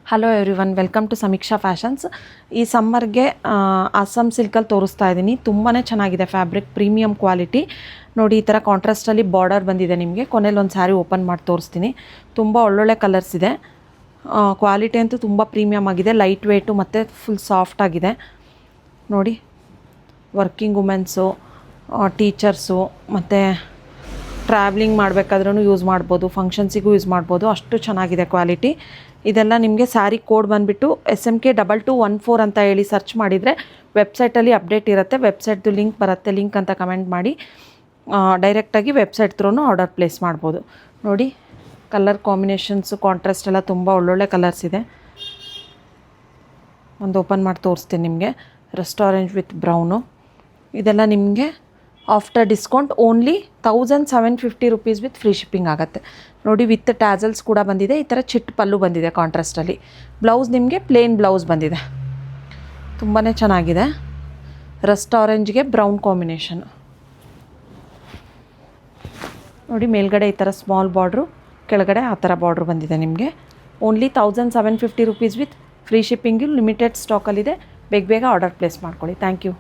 Hello everyone, welcome to ಸಮೀಕ್ಷಾ fashions. ಈ ಸಮ್ಮರ್ಗೆ ಅಸ್ಸಾಂ ಸಿಲ್ಕಲ್ಲಿ ತೋರಿಸ್ತಾ ಇದ್ದೀನಿ. ತುಂಬಾ ಚೆನ್ನಾಗಿದೆ ಫ್ಯಾಬ್ರಿಕ್, ಪ್ರೀಮಿಯಂ ಕ್ವಾಲಿಟಿ. ನೋಡಿ, ಈ ಥರ ಕಾಂಟ್ರಾಸ್ಟಲ್ಲಿ ಬಾರ್ಡರ್ ಬಂದಿದೆ. ನಿಮಗೆ ಕೊನೆಯಲ್ಲಿ ಒಂದು ಸ್ಯಾರಿ ಓಪನ್ ಮಾಡಿ ತೋರಿಸ್ತೀನಿ. ತುಂಬ ಒಳ್ಳೊಳ್ಳೆ ಕಲರ್ಸ್ ಇದೆ. ಕ್ವಾಲಿಟಿ ಅಂತೂ ತುಂಬ ಪ್ರೀಮಿಯಮ್ ಆಗಿದೆ, ಲೈಟ್ ವೇಟು ಮತ್ತು ಫುಲ್ ಸಾಫ್ಟ್ ಆಗಿದೆ. ನೋಡಿ, ವರ್ಕಿಂಗ್ ವುಮೆನ್ಸು, ಟೀಚರ್ಸು ಮತ್ತು ಟ್ರಾವೆಲಿಂಗ್ ಮಾಡಬೇಕಾದ್ರೂ ಯೂಸ್ ಮಾಡ್ಬೋದು, ಫಂಕ್ಷನ್ಸಿಗೂ ಯೂಸ್ ಮಾಡ್ಬೋದು. ಅಷ್ಟು ಚೆನ್ನಾಗಿದೆ ಕ್ವಾಲಿಟಿ. ಇದೆಲ್ಲ ನಿಮಗೆ ಸ್ಯಾರಿ ಕೋಡ್ ಬಂದುಬಿಟ್ಟು SMK2214 ಅಂತ ಹೇಳಿ ಸರ್ಚ್ ಮಾಡಿದರೆ ವೆಬ್ಸೈಟಲ್ಲಿ ಅಪ್ಡೇಟ್ ಇರುತ್ತೆ. ವೆಬ್ಸೈಟ್ದು ಲಿಂಕ್ ಬರುತ್ತೆ. ಲಿಂಕ್ ಅಂತ ಕಮೆಂಟ್ ಮಾಡಿ ಡೈರೆಕ್ಟಾಗಿ ವೆಬ್ಸೈಟ್ ಥ್ರೂ ಆರ್ಡರ್ ಪ್ಲೇಸ್ ಮಾಡ್ಬೋದು. ನೋಡಿ, ಕಲರ್ ಕಾಂಬಿನೇಷನ್ಸು, ಕಾಂಟ್ರಾಸ್ಟ್ ಎಲ್ಲ ತುಂಬ ಒಳ್ಳೊಳ್ಳೆ ಕಲರ್ಸ್ ಇದೆ. ಒಂದು ಓಪನ್ ಮಾಡಿ ತೋರಿಸ್ತೀನಿ ನಿಮಗೆ. Rust orange with brown. ಇದೆಲ್ಲ ನಿಮಗೆ after discount only 1750 rupees with free shipping ಆಗುತ್ತೆ. ನೋಡಿ, ವಿತ್ ಟ್ಯಾಸಲ್ಸ್ ಕೂಡ ಬಂದಿದೆ. ಈ ಥರ ಚಿಟ್ ಪಲ್ಲು ಬಂದಿದೆ ಕಾಂಟ್ರಾಸ್ಟಲ್ಲಿ. ಬ್ಲೌಸ್ ನಿಮಗೆ ಪ್ಲೇನ್ ಬ್ಲೌಸ್ ಬಂದಿದೆ. ತುಂಬಾ ಚೆನ್ನಾಗಿದೆ. ರಸ್ಟ್ ಆರೆಂಜ್ಗೆ ಬ್ರೌನ್ ಕಾಂಬಿನೇಷನ್. ನೋಡಿ, ಮೇಲ್ಗಡೆ ಈ ಥರ ಸ್ಮಾಲ್ ಬಾರ್ಡ್ರು, ಕೆಳಗಡೆ ಆ ಥರ ಬಾರ್ಡ್ರು ಬಂದಿದೆ. ನಿಮಗೆ only 1750 rupees with free shipping. Limited ಸ್ಟಾಕಲ್ಲಿದೆ. ಬೇಗ ಆರ್ಡರ್ ಪ್ಲೇಸ್ ಮಾಡ್ಕೊಳ್ಳಿ. Thank you.